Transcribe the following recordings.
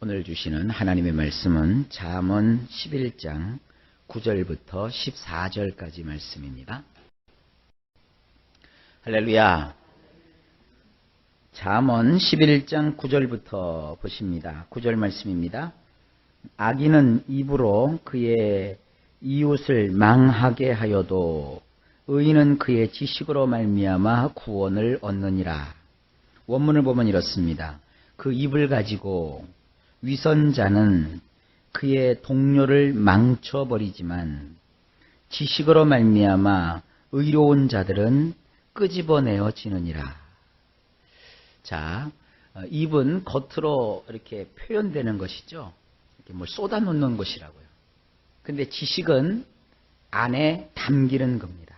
오늘 주시는 하나님의 말씀은 잠언 11장 9절부터 14절까지 말씀입니다. 할렐루야. 잠언 11장 9절부터 보십니다. 9절 말씀입니다. 악인은 입으로 그의 이웃을 망하게 하여도 의인은 그의 지식으로 말미암아 구원을 얻느니라. 원문을 보면 이렇습니다. 그 입을 가지고 위선자는 그의 동료를 망쳐버리지만 지식으로 말미암아 의로운 자들은 끄집어내어지느니라. 자, 입은 겉으로 이렇게 표현되는 것이죠. 이렇게 뭘 쏟아놓는 것이라고요. 근데 지식은 안에 담기는 겁니다.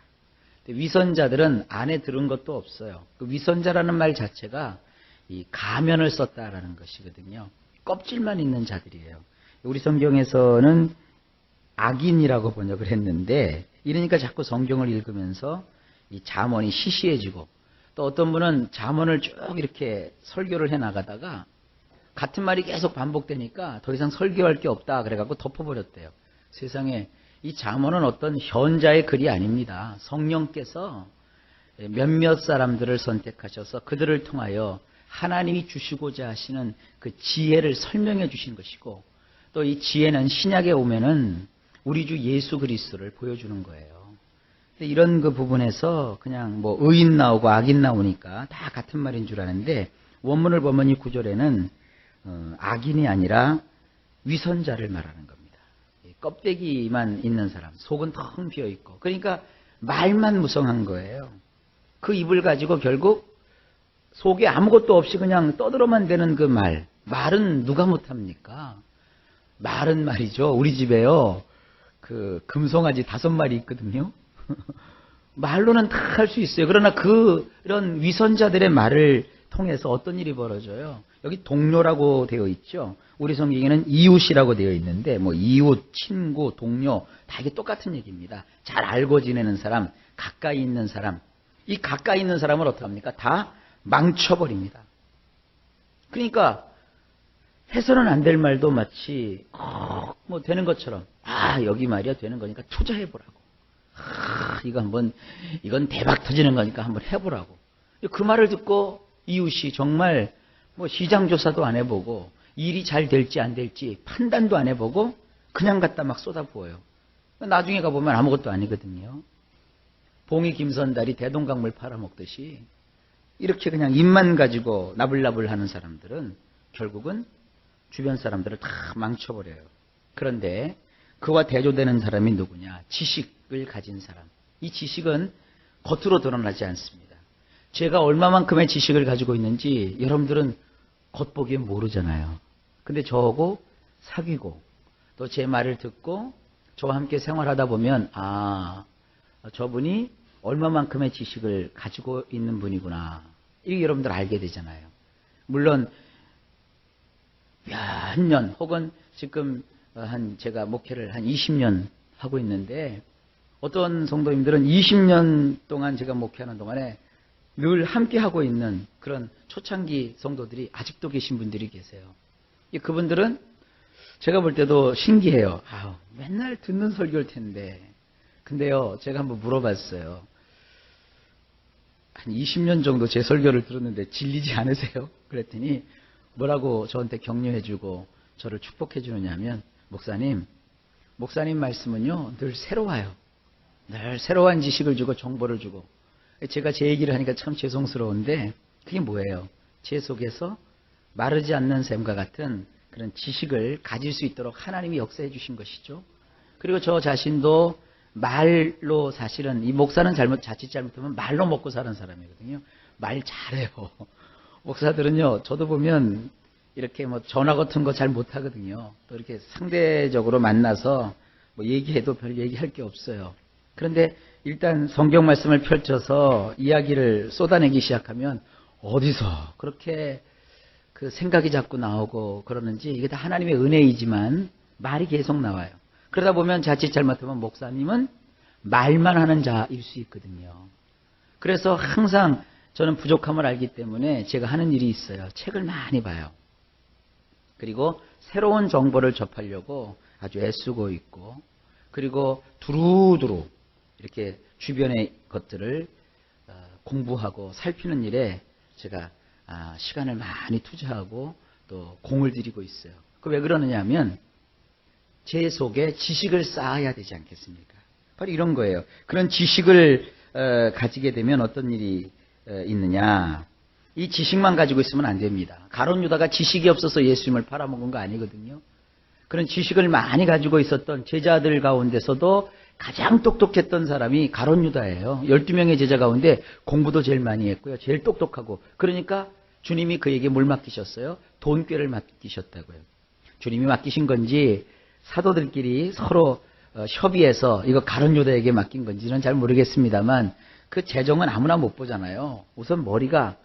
위선자들은 안에 들은 것도 없어요. 그 위선자라는 말 자체가 이 가면을 썼다라는 것이거든요. 껍질만 있는 자들이에요. 우리 성경에서는 악인이라고 번역을 했는데, 이러니까 자꾸 성경을 읽으면서 이 잠언이 시시해지고, 또 어떤 분은 잠언을 쭉 이렇게 설교를 해 나가다가 같은 말이 계속 반복되니까 더 이상 설교할 게 없다 그래갖고 덮어버렸대요. 세상에 이 잠언은 어떤 현자의 글이 아닙니다. 성령께서 몇몇 사람들을 선택하셔서 그들을 통하여 하나님이 주시고자 하시는 그 지혜를 설명해 주신 것이고, 또 이 지혜는 신약에 오면은 우리 주 예수 그리스도를 보여주는 거예요. 근데 이런 그 부분에서 그냥 뭐 의인 나오고 악인 나오니까 다 같은 말인 줄 아는데, 원문을 보면 이 구절에는 악인이 아니라 위선자를 말하는 겁니다. 껍데기만 있는 사람, 속은 텅 비어 있고, 그러니까 말만 무성한 거예요. 그 입을 가지고 결국 속에 아무것도 없이 그냥 떠들어만 대는 그 말은 누가 못합니까? 말은 말이죠. 우리 집에요, 그 금송아지 5마리 있거든요. 말로는 다 할 수 있어요. 그러나 그런 위선자들의 말을 통해서 어떤 일이 벌어져요? 여기 동료라고 되어 있죠. 우리 성경에는 이웃이라고 되어 있는데, 뭐 이웃, 친구, 동료 다 이게 똑같은 얘기입니다. 잘 알고 지내는 사람, 가까이 있는 사람. 이 가까이 있는 사람을 어떻게 합니까? 다 망쳐버립니다. 그러니까 해서는 안 될 말도 마치 뭐 되는 것처럼, 여기 말이야 되는 거니까 투자해보라고. 이건 대박 터지는 거니까 한번 해보라고. 그 말을 듣고 이웃이 정말 뭐 시장 조사도 안 해보고 일이 잘 될지 안 될지 판단도 안 해보고 그냥 갖다 막 쏟아부어요. 나중에 가보면 아무것도 아니거든요. 봉이 김선달이 대동강물 팔아먹듯이 이렇게 그냥 입만 가지고 나불나불 하는 사람들은 결국은 주변 사람들을 다 망쳐버려요. 그런데 그와 대조되는 사람이 누구냐? 지식을 가진 사람. 이 지식은 겉으로 드러나지 않습니다. 제가 얼마만큼의 지식을 가지고 있는지 여러분들은 겉보기엔 모르잖아요. 근데 저하고 사귀고 또 제 말을 듣고 저와 함께 생활하다 보면 저분이 얼마만큼의 지식을 가지고 있는 분이구나. 이게 여러분들 알게 되잖아요. 물론 몇 년 혹은 지금 제가 목회를 한 20년 하고 있는데, 어떤 성도님들은 20년 동안 제가 목회하는 동안에 늘 함께 하고 있는 그런 초창기 성도들이 아직도 계신 분들이 계세요. 그분들은 제가 볼 때도 신기해요. 맨날 듣는 설교일 텐데. 근데요, 제가 한번 물어봤어요. 한 20년 정도 제 설교를 들었는데 질리지 않으세요? 그랬더니 뭐라고 저한테 격려해주고 저를 축복해주느냐면, 목사님 말씀은요 늘 새로워요. 늘 새로운 지식을 주고 정보를 주고. 제가 제 얘기를 하니까 참 죄송스러운데 그게 뭐예요? 제 속에서 마르지 않는 샘과 같은 그런 지식을 가질 수 있도록 하나님이 역사해 주신 것이죠. 그리고 저 자신도 말로, 사실은 이 목사는 자칫 잘못하면 말로 먹고 사는 사람이거든요. 말 잘해요. 목사들은요, 저도 보면 이렇게 뭐 전화 같은 거 잘 못하거든요. 또 이렇게 상대적으로 만나서 뭐 얘기해도 별 얘기할 게 없어요. 그런데 일단 성경 말씀을 펼쳐서 이야기를 쏟아내기 시작하면 어디서 그렇게 그 생각이 자꾸 나오고 그러는지, 이게 다 하나님의 은혜이지만 말이 계속 나와요. 그러다 보면 자칫 잘못하면 목사님은 말만 하는 자일 수 있거든요. 그래서 항상 저는 부족함을 알기 때문에 제가 하는 일이 있어요. 책을 많이 봐요. 그리고 새로운 정보를 접하려고 아주 애쓰고 있고, 그리고 두루두루 이렇게 주변의 것들을 공부하고 살피는 일에 제가 시간을 많이 투자하고 또 공을 들이고 있어요. 그 왜 그러느냐 하면 제 속에 지식을 쌓아야 되지 않겠습니까? 바로 이런 거예요. 그런 지식을 가지게 되면 어떤 일이 있느냐. 이 지식만 가지고 있으면 안 됩니다. 가룟 유다가 지식이 없어서 예수님을 팔아먹은 거 아니거든요. 그런 지식을 많이 가지고 있었던 제자들 가운데서도 가장 똑똑했던 사람이 가룟 유다예요. 12명의 제자 가운데 공부도 제일 많이 했고요. 제일 똑똑하고. 그러니까 주님이 그에게 뭘 맡기셨어요? 돈꾀를 맡기셨다고요. 주님이 맡기신 건지 사도들끼리 서로 협의해서 이거 가룟 유다에게 맡긴 건지는 잘 모르겠습니다만 그 재정은 아무나 못 보잖아요. 우선 머리가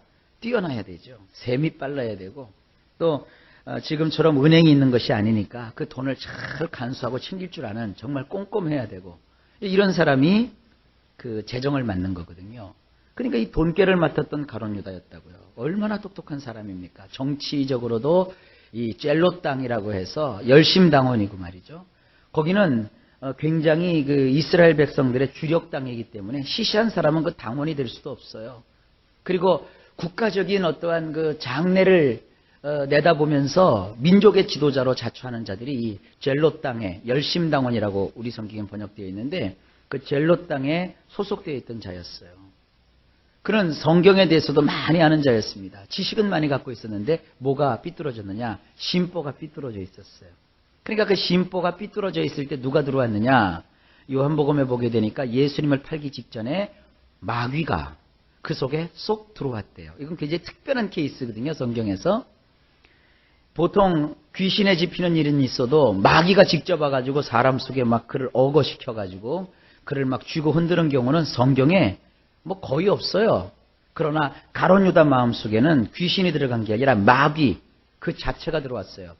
뛰어나야 되죠. 셈이 빨라야 되고 또 지금처럼 은행이 있는 것이 아니니까 그 돈을 잘 간수하고 챙길 줄 아는 정말 꼼꼼해야 되고 이런 사람이 그 재정을 맡는 거거든요. 그러니까 이 돈꾀를 맡았던 가룟 유다였다고요. 얼마나 똑똑한 사람입니까? 정치적으로도 이 젤로 땅이라고 해서 열심당원이고 말이죠. 거기는 굉장히 그 이스라엘 백성들의 주력 땅이기 때문에 시시한 사람은 그 당원이 될 수도 없어요. 그리고 국가적인 어떠한 그 장래를 내다보면서 민족의 지도자로 자처하는 자들이 이 젤로 땅에 열심당원이라고 우리 성경에 번역되어 있는데 그 젤로 땅에 소속되어 있던 자였어요. 그런 성경에 대해서도 많이 아는 자였습니다. 지식은 많이 갖고 있었는데 뭐가 삐뚤어졌느냐? 심보가 삐뚤어져 있었어요. 그러니까 그 심보가 삐뚤어져 있을 때 누가 들어왔느냐? 요한복음에 보게 되니까 예수님을 팔기 직전에 마귀가 그 속에 쏙 들어왔대요. 이건 굉장히 특별한 케이스거든요. 성경에서. 보통 귀신에 집히는 일은 있어도 마귀가 직접 와가지고 사람 속에 막 그를 억어시켜가지고 그를 막 쥐고 흔드는 경우는 성경에 뭐 거의 없어요. 그러나 가룟 유다 마음속에는 귀신이 들어간 게 아니라 마귀 그 자체가 들어왔어요.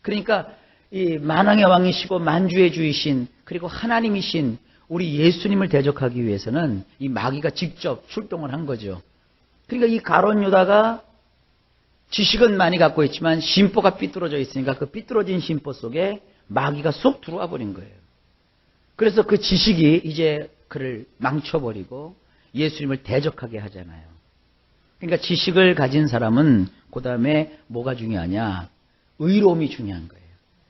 그러니까 이 만왕의 왕이시고 만주의 주이신 그리고 하나님이신 우리 예수님을 대적하기 위해서는 이 마귀가 직접 출동을 한 거죠. 그러니까 이 가룟 유다가 지식은 많이 갖고 있지만 심보가 삐뚤어져 있으니까 그 삐뚤어진 심보 속에 마귀가 쏙 들어와 버린 거예요. 그래서 그 지식이 이제 그를 망쳐버리고 예수님을 대적하게 하잖아요. 그러니까 지식을 가진 사람은 그 다음에 뭐가 중요하냐? 의로움이 중요한 거예요.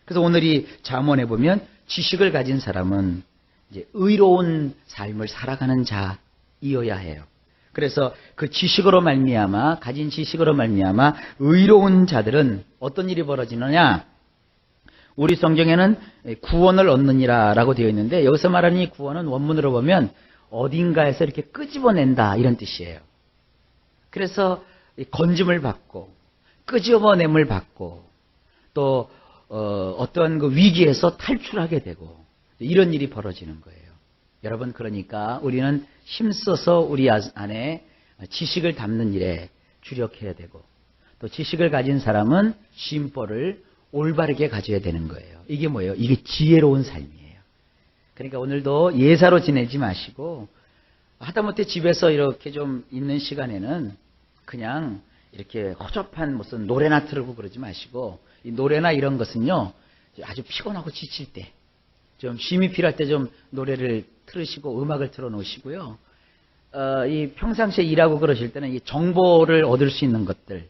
그래서 오늘 이 잠언에 보면 지식을 가진 사람은 이제 의로운 삶을 살아가는 자이어야 해요. 그래서 그 지식으로 말미암아 가진 지식으로 말미암아 의로운 자들은 어떤 일이 벌어지느냐? 우리 성경에는 구원을 얻느니라라고 되어 있는데 여기서 말하는 이 구원은 원문으로 보면 어딘가에서 이렇게 끄집어낸다 이런 뜻이에요. 그래서 건짐을 받고 끄집어냄을 받고 또 어떤 그 위기에서 탈출하게 되고 이런 일이 벌어지는 거예요. 여러분 그러니까 우리는 힘써서 우리 안에 지식을 담는 일에 주력해야 되고 또 지식을 가진 사람은 심보를 올바르게 가져야 되는 거예요. 이게 뭐예요? 이게 지혜로운 삶이에요. 그러니까 오늘도 예사로 지내지 마시고 하다못해 집에서 이렇게 좀 있는 시간에는 그냥 이렇게 허접한 무슨 노래나 틀고 그러지 마시고 이 노래나 이런 것은요 아주 피곤하고 지칠 때 좀 쉼이 필요할 때 좀 노래를 틀으시고 음악을 틀어놓으시고요. 이 평상시에 일하고 그러실 때는 이 정보를 얻을 수 있는 것들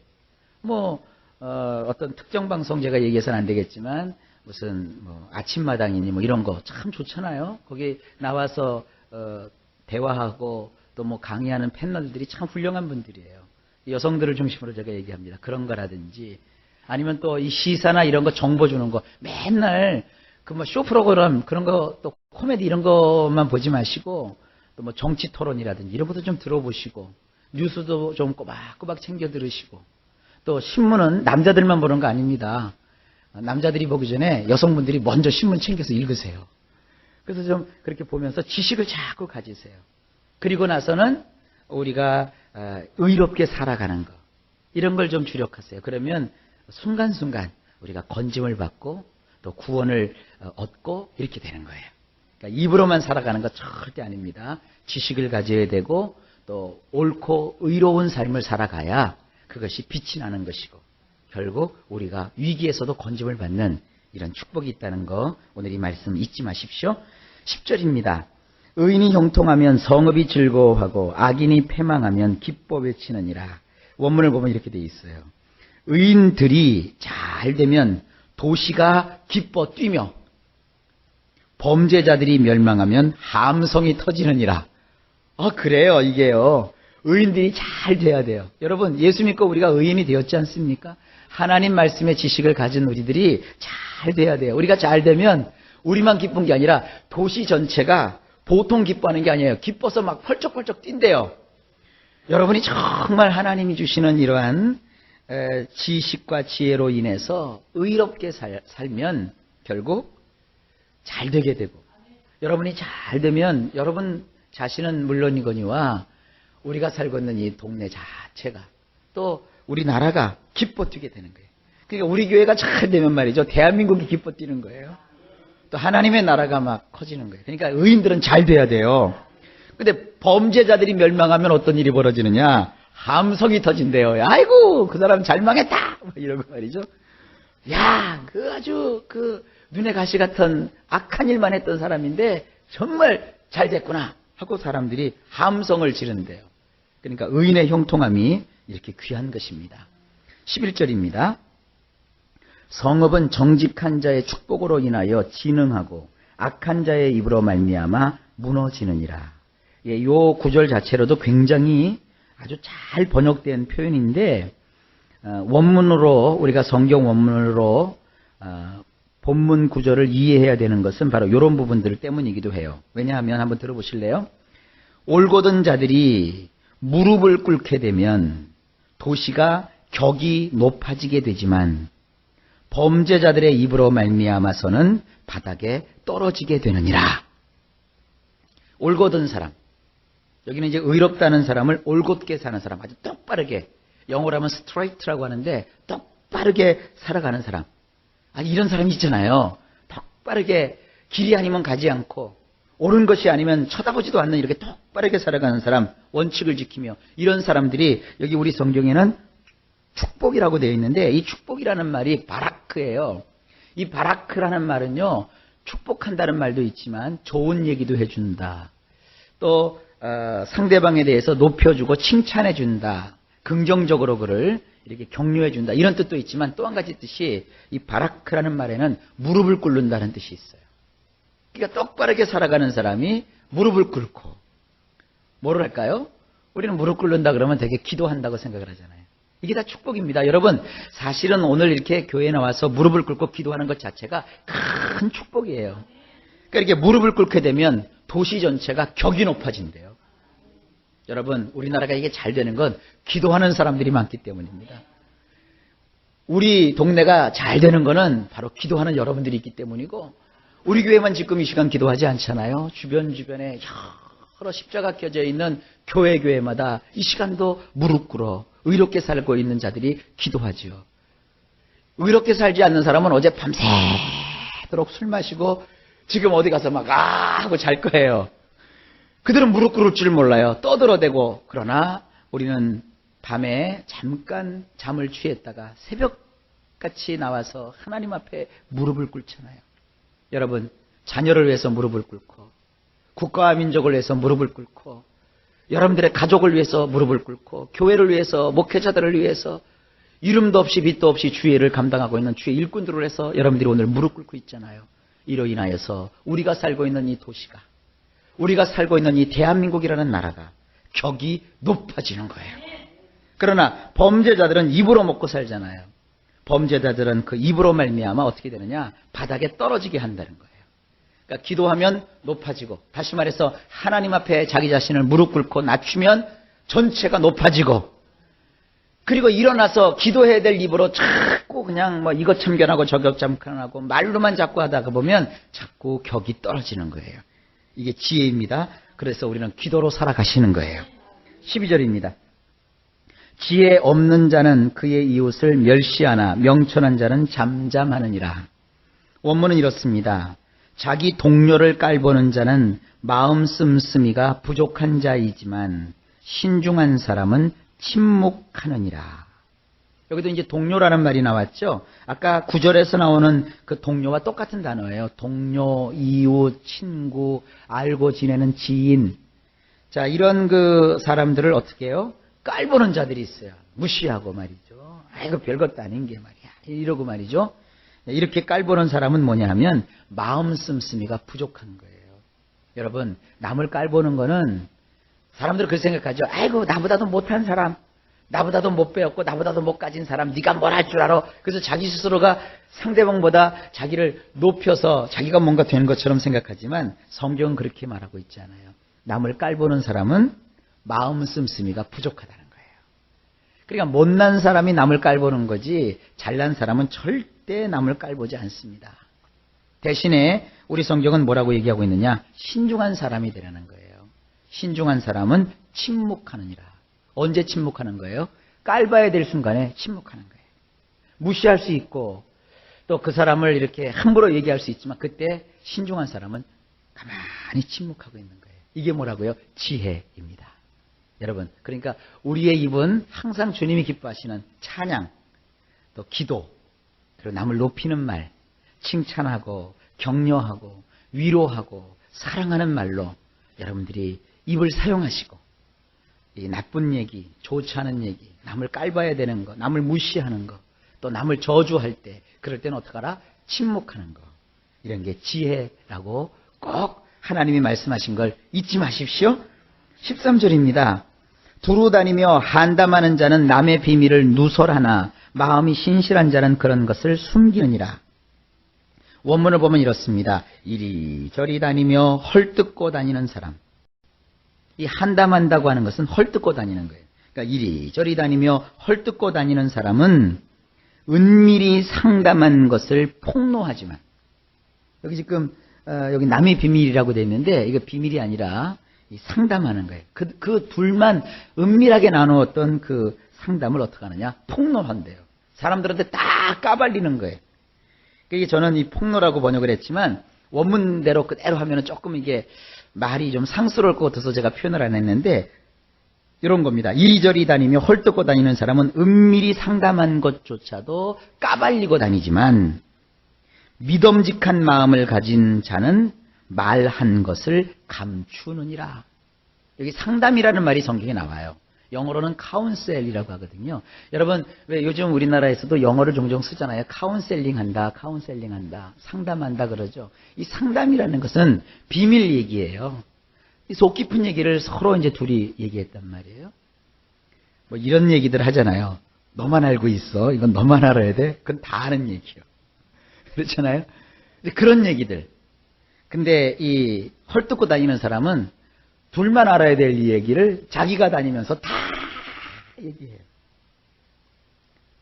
어떤 특정 방송 제가 얘기해서는 안 되겠지만 무슨 아침마당이니 이런 거 참 좋잖아요. 거기 나와서 대화하고 또 강의하는 패널들이 참 훌륭한 분들이에요. 여성들을 중심으로 제가 얘기합니다. 그런 거라든지 아니면 또 이 시사나 이런 거 정보 주는 거 맨날 그 쇼 프로그램 그런 거 또 코미디 이런 것만 보지 마시고 또 정치 토론이라든지 이런 것도 좀 들어보시고 뉴스도 좀 꼬박꼬박 챙겨 들으시고 또 신문은 남자들만 보는 거 아닙니다. 남자들이 보기 전에 여성분들이 먼저 신문 챙겨서 읽으세요. 그래서 좀 그렇게 보면서 지식을 자꾸 가지세요. 그리고 나서는 우리가 의롭게 살아가는 거 이런 걸 좀 주력하세요. 그러면 순간순간 우리가 건짐을 받고 또 구원을 얻고 이렇게 되는 거예요. 그러니까 입으로만 살아가는 거 절대 아닙니다. 지식을 가져야 되고 또 옳고 의로운 삶을 살아가야 그것이 빛이 나는 것이고 결국 우리가 위기에서도 건짐을 받는 이런 축복이 있다는 거 오늘 이 말씀 잊지 마십시오. 10절입니다. 의인이 형통하면 성읍이 즐거워하고 악인이 패망하면 기뻐 외치느니라. 원문을 보면 이렇게 되어 있어요. 의인들이 잘 되면 도시가 기뻐 뛰며 범죄자들이 멸망하면 함성이 터지느니라. 그래요. 이게요. 의인들이 잘 돼야 돼요. 여러분, 예수 믿고 우리가 의인이 되었지 않습니까? 하나님 말씀의 지식을 가진 우리들이 잘 돼야 돼요. 우리가 잘 되면 우리만 기쁜 게 아니라 도시 전체가 보통 기뻐하는 게 아니에요. 기뻐서 막 펄쩍펄쩍 뛴대요. 여러분이 정말 하나님이 주시는 이러한 지식과 지혜로 인해서 의롭게 살면 결국 잘 되게 되고, 여러분이 잘 되면 여러분 자신은 물론이거니와 우리가 살고 있는 이 동네 자체가 또 우리나라가 기뻐 뛰게 되는 거예요. 그러니까 우리 교회가 잘 되면 말이죠, 대한민국이 기뻐 뛰는 거예요. 또 하나님의 나라가 막 커지는 거예요. 그러니까 의인들은 잘 돼야 돼요. 근데 범죄자들이 멸망하면 어떤 일이 벌어지느냐? 함성이 터진대요. 아이고, 그 사람 잘 망했다! 이러고 말이죠. 야, 아주 눈에 가시 같은 악한 일만 했던 사람인데 정말 잘 됐구나 하고 사람들이 함성을 지른대요. 그러니까 의인의 형통함이 이렇게 귀한 것입니다. 11절입니다. 성읍은 정직한 자의 축복으로 인하여 진흥하고 악한 자의 입으로 말미암아 무너지느니라. 이 구절 자체로도 굉장히 아주 잘 번역된 표현인데, 원문으로 우리가 성경 원문으로 본문 구절을 이해해야 되는 것은 바로 이런 부분들 때문이기도 해요. 왜냐하면 한번 들어보실래요? 올곧은 자들이 무릎을 꿇게 되면 도시가 격이 높아지게 되지만 범죄자들의 입으로 말미암아서는 바닥에 떨어지게 되느니라. 올곧은 사람, 여기는 이제 의롭다는 사람을 올곧게 사는 사람, 아주 똑바르게, 영어로 하면 straight라고 하는데 똑바르게 살아가는 사람. 이런 사람이 있잖아요. 똑바르게 길이 아니면 가지 않고 옳은 것이 아니면 쳐다보지도 않는 이렇게 똑바르게 살아가는 사람, 원칙을 지키며, 이런 사람들이 여기 우리 성경에는 축복이라고 되어 있는데, 이 축복이라는 말이 바라크예요. 이 바라크라는 말은요, 축복한다는 말도 있지만 좋은 얘기도 해준다. 또 상대방에 대해서 높여주고 칭찬해준다. 긍정적으로 그를 이렇게 격려해준다. 이런 뜻도 있지만 또 한 가지 뜻이, 이 바라크라는 말에는 무릎을 꿇는다는 뜻이 있어요. 그러니까 똑바르게 살아가는 사람이 무릎을 꿇고, 뭐를 할까요? 우리는 무릎 꿇는다 그러면 되게 기도한다고 생각을 하잖아요. 이게 다 축복입니다. 여러분, 사실은 오늘 이렇게 교회에 나와서 무릎을 꿇고 기도하는 것 자체가 큰 축복이에요. 그러니까 이렇게 무릎을 꿇게 되면 도시 전체가 격이 높아진대요. 여러분, 우리나라가 이게 잘 되는 건 기도하는 사람들이 많기 때문입니다. 우리 동네가 잘 되는 거는 바로 기도하는 여러분들이 있기 때문이고, 우리 교회만 지금 이 시간 기도하지 않잖아요. 주변에 여러 십자가 켜져 있는 교회마다 이 시간도 무릎 꿇어 의롭게 살고 있는 자들이 기도하지요. 의롭게 살지 않는 사람은 어제 밤새도록 술 마시고 지금 어디 가서 막 하고 잘 거예요. 그들은 무릎 꿇을 줄 몰라요. 떠들어대고. 그러나 우리는 밤에 잠깐 잠을 취했다가 새벽같이 나와서 하나님 앞에 무릎을 꿇잖아요. 여러분, 자녀를 위해서 무릎을 꿇고, 국가와 민족을 위해서 무릎을 꿇고, 여러분들의 가족을 위해서 무릎을 꿇고, 교회를 위해서, 목회자들을 위해서, 이름도 없이 빛도 없이 주의를 감당하고 있는 주의 일꾼들을 위해서 여러분들이 오늘 무릎 꿇고 있잖아요. 이로 인하여서 우리가 살고 있는 이 도시가, 우리가 살고 있는 이 대한민국이라는 나라가 격이 높아지는 거예요. 그러나 범죄자들은 입으로 먹고 살잖아요. 범죄자들은 그 입으로 말미암아 어떻게 되느냐? 바닥에 떨어지게 한다는 거예요. 그러니까 기도하면 높아지고, 다시 말해서 하나님 앞에 자기 자신을 무릎 꿇고 낮추면 전체가 높아지고, 그리고 일어나서 기도해야 될 입으로 자꾸 그냥 뭐 이것 참견하고 저것 참견하고 말로만 자꾸 하다가 보면 자꾸 격이 떨어지는 거예요. 이게 지혜입니다. 그래서 우리는 기도로 살아가시는 거예요. 12절입니다. 지혜 없는 자는 그의 이웃을 멸시하나 명철한 자는 잠잠하느니라. 원문은 이렇습니다. 자기 동료를 깔보는 자는 마음 씀씀이가 부족한 자이지만 신중한 사람은 침묵하느니라. 여기도 이제 동료라는 말이 나왔죠. 아까 9절에서 나오는 그 동료와 똑같은 단어예요. 동료, 이웃, 친구, 알고 지내는 지인. 자, 이런 그 사람들을 어떻게 해요? 깔보는 자들이 있어요. 무시하고 말이죠. 아이고 별것도 아닌 게 말이야. 이러고 말이죠. 이렇게 깔보는 사람은 뭐냐 하면 마음 씀씀이가 부족한 거예요. 여러분, 남을 깔보는 거는 사람들은 그렇게 생각하죠. 아이고 나보다도 못한 사람, 나보다도 못 배웠고 나보다도 못 가진 사람, 네가 뭘 할 줄 알아. 그래서 자기 스스로가 상대방보다 자기를 높여서 자기가 뭔가 되는 것처럼 생각하지만 성경은 그렇게 말하고 있지 않아요. 남을 깔보는 사람은 마음 씀씀이가 부족하다는 거예요. 그러니까 못난 사람이 남을 깔보는 거지 잘난 사람은 절대 남을 깔보지 않습니다. 대신에 우리 성경은 뭐라고 얘기하고 있느냐? 신중한 사람이 되라는 거예요. 신중한 사람은 침묵하느니라. 언제 침묵하는 거예요? 깔봐야 될 순간에 침묵하는 거예요. 무시할 수 있고 또 그 사람을 이렇게 함부로 얘기할 수 있지만 그때 신중한 사람은 가만히 침묵하고 있는 거예요. 이게 뭐라고요? 지혜입니다. 여러분, 그러니까 우리의 입은 항상 주님이 기뻐하시는 찬양, 또 기도, 그리고 남을 높이는 말, 칭찬하고 격려하고 위로하고 사랑하는 말로 여러분들이 입을 사용하시고 이 나쁜 얘기, 좋지 않은 얘기, 남을 깔봐야 되는 거, 남을 무시하는 거, 또 남을 저주할 때 그럴 때는 어떡하라? 침묵하는 거. 이런 게 지혜라고 꼭 하나님이 말씀하신 걸 잊지 마십시오. 13절입니다. 두루 다니며 한담하는 자는 남의 비밀을 누설하나 마음이 신실한 자는 그런 것을 숨기느니라. 원문을 보면 이렇습니다. 이리저리 다니며 헐뜯고 다니는 사람. 이 한담한다고 하는 것은 헐뜯고 다니는 거예요. 그러니까 이리저리 다니며 헐뜯고 다니는 사람은 은밀히 상담한 것을 폭로하지만, 여기 지금 여기 남의 비밀이라고 되어 있는데 이거 비밀이 아니라 상담하는 거예요. 그 둘만 은밀하게 나누었던 그 상담을 어떻게 하느냐? 폭로한대요. 사람들한테 다 까발리는 거예요. 그게 저는 이 폭로라고 번역을 했지만 원문대로 그대로 하면은 조금 이게 말이 좀 상스러울 것 같아서 제가 표현을 안 했는데 이런 겁니다. 이리저리 다니며 헐뜯고 다니는 사람은 은밀히 상담한 것조차도 까발리고 다니지만 믿음직한 마음을 가진 자는 말한 것을 감추느니라. 여기 상담이라는 말이 성경에 나와요. 영어로는 카운셀이라고 하거든요. 여러분, 왜 요즘 우리나라에서도 영어를 종종 쓰잖아요. 카운셀링한다, 카운셀링한다, 상담한다 그러죠. 이 상담이라는 것은 비밀 얘기예요. 이 속 깊은 얘기를 서로 이제 둘이 얘기했단 말이에요. 뭐 이런 얘기들 하잖아요. 너만 알고 있어. 이건 너만 알아야 돼. 그건 다 아는 얘기예요. 그렇잖아요. 그런 얘기들. 근데 이 헐뜯고 다니는 사람은 둘만 알아야 될 이 얘기를 자기가 다니면서 다 얘기해요.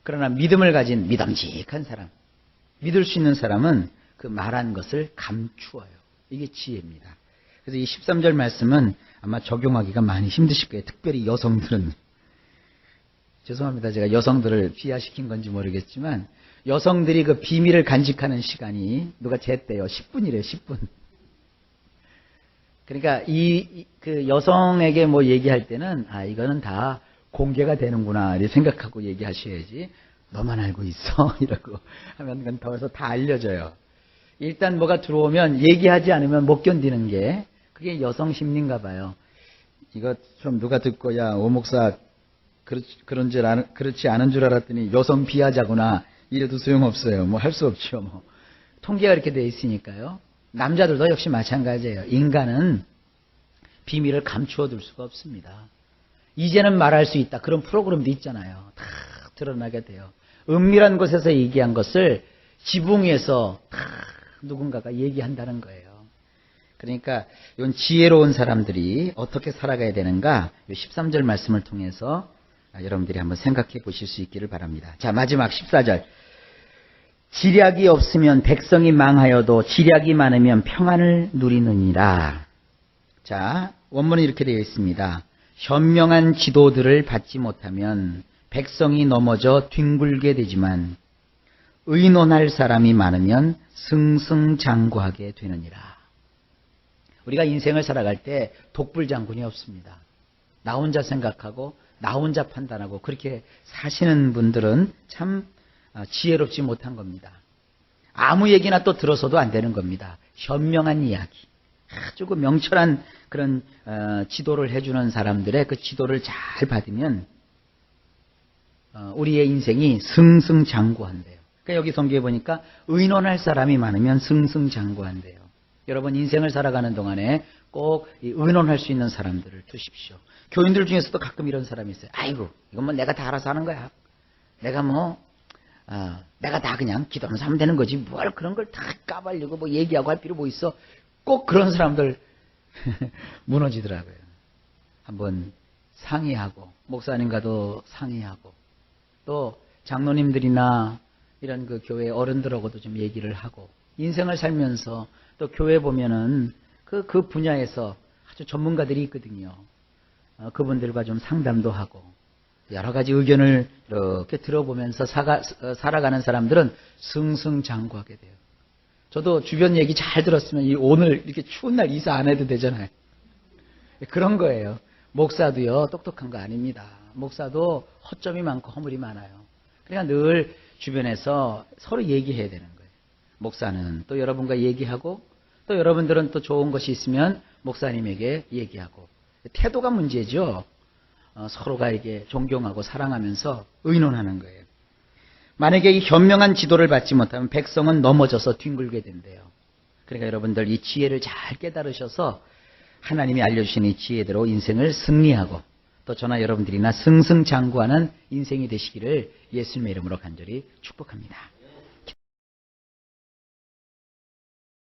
그러나 믿음을 가진 믿음직한 사람, 믿을 수 있는 사람은 그 말한 것을 감추어요. 이게 지혜입니다. 그래서 이 13절 말씀은 아마 적용하기가 많이 힘드실 거예요. 특별히 여성들은. 죄송합니다. 제가 여성들을 비하시킨 건지 모르겠지만 여성들이 그 비밀을 간직하는 시간이 누가 쟀대요. 10분이래요. 10분. 그러니까 그 여성에게 뭐 얘기할 때는 이거는 다 공개가 되는구나 이렇게 생각하고 얘기하셔야지. 너만 알고 있어 이러고 하면 그건 더해서 다 알려져요. 일단 뭐가 들어오면 얘기하지 않으면 못 견디는 게 그게 여성 심리인가 봐요. 이거 좀 누가 듣고 야 오 목사 그렇지 않은 줄 알았더니 여성 비하자구나 이래도 소용없어요. 뭐 할 수 없죠. 뭐 통계가 이렇게 돼 있으니까요. 남자들도 역시 마찬가지예요. 인간은 비밀을 감추어둘 수가 없습니다. 이제는 말할 수 있다. 그런 프로그램도 있잖아요. 다 드러나게 돼요. 은밀한 곳에서 얘기한 것을 지붕 위에서 다 누군가가 얘기한다는 거예요. 그러니까 이건 지혜로운 사람들이 어떻게 살아가야 되는가 13절 말씀을 통해서 여러분들이 한번 생각해 보실 수 있기를 바랍니다. 자, 마지막 14절. 지략이 없으면 백성이 망하여도 지략이 많으면 평안을 누리느니라. 자, 원문은 이렇게 되어 있습니다. 현명한 지도들을 받지 못하면 백성이 넘어져 뒹굴게 되지만 의논할 사람이 많으면 승승장구하게 되느니라. 우리가 인생을 살아갈 때 독불장군이 없습니다. 나 혼자 생각하고 나 혼자 판단하고 그렇게 사시는 분들은 참 지혜롭지 못한 겁니다. 아무 얘기나 또 들어서도 안 되는 겁니다. 현명한 이야기, 아주 그 명철한 그런 지도를 해주는 사람들의 그 지도를 잘 받으면 우리의 인생이 승승장구한대요. 그러니까 여기 성경에 보니까 의논할 사람이 많으면 승승장구한대요. 여러분 인생을 살아가는 동안에 꼭 의논할 수 있는 사람들을 두십시오. 교인들 중에서도 가끔 이런 사람이 있어요. 아이고 이건 뭐 내가 다 알아서 하는 거야. 내가 내가 다 그냥 기도하면서 하면 되는 거지. 뭘 그런 걸 다 까발리고 뭐 얘기하고 할 필요 뭐 있어. 꼭 그런 사람들 무너지더라고요. 한번 상의하고 목사님과도 상의하고 또 장로님들이나 이런 그 교회 어른들하고도 좀 얘기를 하고 인생을 살면서 또 교회 보면은 그 분야에서 아주 전문가들이 있거든요. 그분들과 좀 상담도 하고 여러 가지 의견을 이렇게 들어보면서 살아가는 사람들은 승승장구하게 돼요. 저도 주변 얘기 잘 들었으면 오늘 이렇게 추운 날 이사 안 해도 되잖아요. 그런 거예요. 목사도요 똑똑한 거 아닙니다. 목사도 허점이 많고 허물이 많아요. 그러니까 늘 주변에서 서로 얘기해야 되는 거예요. 목사는 또 여러분과 얘기하고 또 여러분들은 또 좋은 것이 있으면 목사님에게 얘기하고 태도가 문제죠. 서로가 이게 존경하고 사랑하면서 의논하는 거예요. 만약에 이 현명한 지도를 받지 못하면 백성은 넘어져서 뒹굴게 된대요. 그러니까 여러분들 이 지혜를 잘 깨달으셔서 하나님이 알려주신 이 지혜대로 인생을 승리하고 또 저나 여러분들이나 승승장구하는 인생이 되시기를 예수님의 이름으로 간절히 축복합니다.